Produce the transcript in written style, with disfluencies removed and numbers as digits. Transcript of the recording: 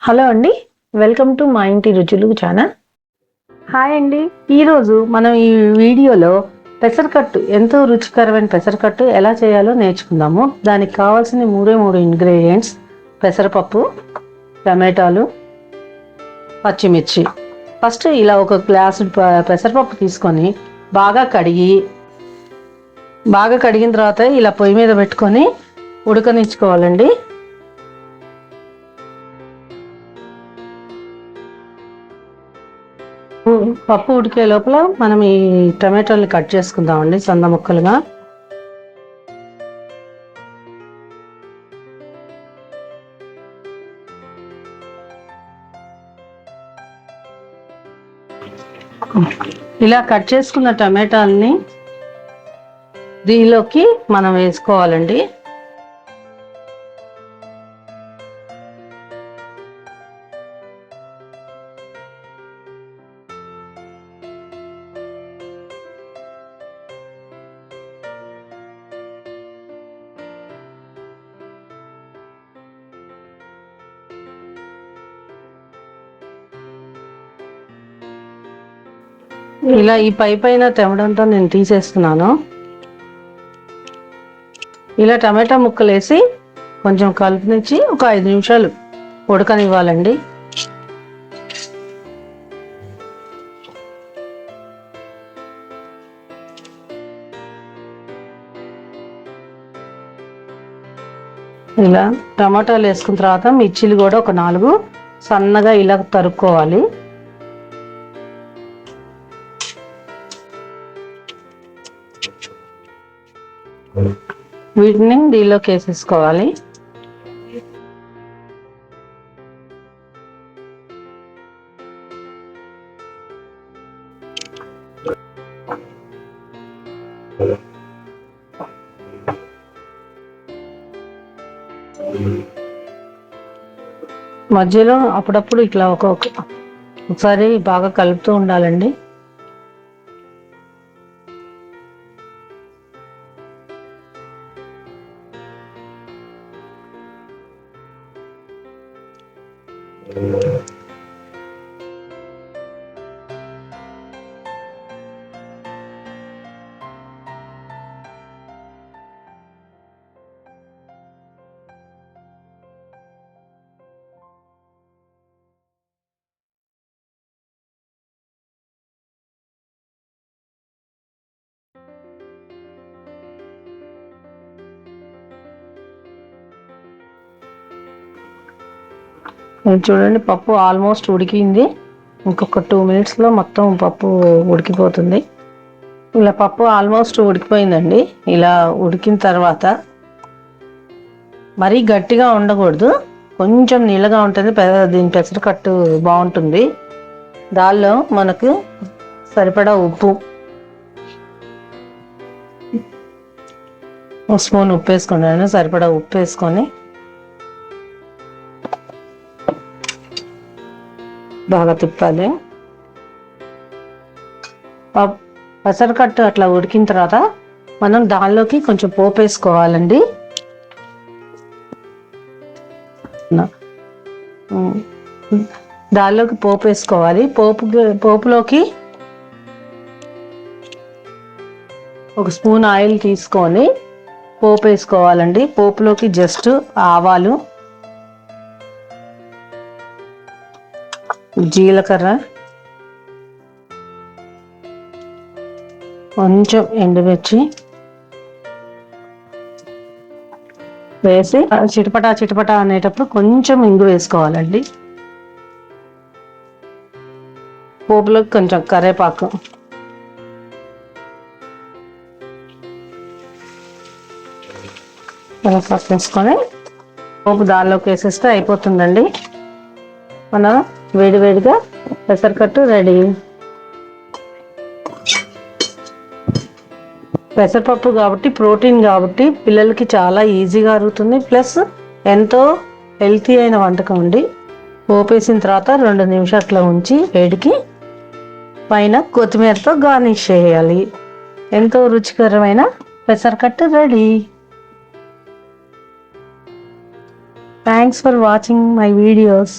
Hello అండి, welcome to మా ఇంటి రుచులు ఛానల్. హాయ్ అండి, ఈరోజు మనం ఈ వీడియోలో పెసరకట్టు ఎంతో రుచికరమైన పెసరకట్టు ఎలా చేయాలో నేర్చుకుందాము. దానికి కావాల్సిన మూడు ఇంగ్రీడియంట్స్: పెసరపప్పు, టమాటాలు, పచ్చిమిర్చి. ఫస్ట్ ఇలా ఒక గ్లాసు పెసరపప్పు తీసుకొని బాగా కడిగిన తర్వాత ఇలా పొయ్యి మీద పెట్టుకొని ఉడకనిచ్చుకోవాలండి. పప్పు ఉడికే లోపల మనం ఈ టమాటాలని కట్ చేసుకుందామండి సన్న ముక్కలుగా. ఇలా కట్ చేసుకున్న టమాటాలని దీనిలోకి మనం వేసుకోవాలండి. ఇలా ఈ పైన తెమ్మడంతో నేను తీసేస్తున్నాను. ఇలా టమాటా ముక్కలు వేసి కొంచెం కలుపునిచ్చి ఒక 5 నిమిషాలు ఉడకనివ్వాలండి. ఇలా టమాటాలు వేసుకున్న తర్వాత మిర్చీలు కూడా ఒక 4 సన్నగా ఇలా తరుక్కోవాలి. వీటిని దీనిలోకి వేసేసుకోవాలి. మధ్యలో అప్పుడప్పుడు ఇట్లా ఒకసారి బాగా కలుపుతూ ఉండాలండి. చూడండి, పప్పు ఆల్మోస్ట్ ఉడికింది. ఇంకొక 2 మినిట్స్లో మొత్తం పప్పు ఉడికిపోతుంది. ఇలా పప్పు ఆల్మోస్ట్ ఉడికిపోయిందండి. ఇలా ఉడికిన తర్వాత మరీ గట్టిగా ఉండకూడదు, కొంచెం నీళ్ళగా ఉంటుంది. దీని పెసరకట్టు బాగుంటుంది. దానిలో మనకు సరిపడా ఉప్పు, 1 స్పూన్ ఉప్పు వేసుకున్నాను. సరిపడా ఉప్పు వేసుకొని బాగా తిప్పాలి. పెసరకట్టు అట్లా ఉడికిన తర్వాత మనం దానిలోకి కొంచెం పోపు వేసుకోవాలండి. దానిలోకి పోపు వేసుకోవాలి. పోపులోకి 1 స్పూన్ ఆయిల్ తీసుకొని పోపు వేసుకోవాలండి. పోపులోకి జస్ట్ ఆవాలు, జీలకర్ర, కొంచెం ఎండుమిర్చి వేసి చిటపటా అనేటప్పుడు కొంచెం ఇంగు వేసుకోవాలండి. పోపులోకి కొంచెం కరివేపాకు, వేసుకొని పోపు దానిలోకి వేసేస్తే అయిపోతుందండి. మనం వేడివేడిగా పెసరకట్టు రెడీ. పెసరపప్పు కాబట్టి, ప్రోటీన్ కాబట్టి పిల్లలకి చాలా ఈజీగా అరుగుతుంది. ప్లస్ ఎంతో హెల్తీ అయిన వంటకం అండి. పోపేసిన తర్వాత 2 నిమిషాలు ఉంచి వేడికి పైన కొత్తిమీరతో గార్నిష్ చేయాలి. ఎంతో రుచికరమైన పెసరకట్టు ready. Thanks for watching my videos.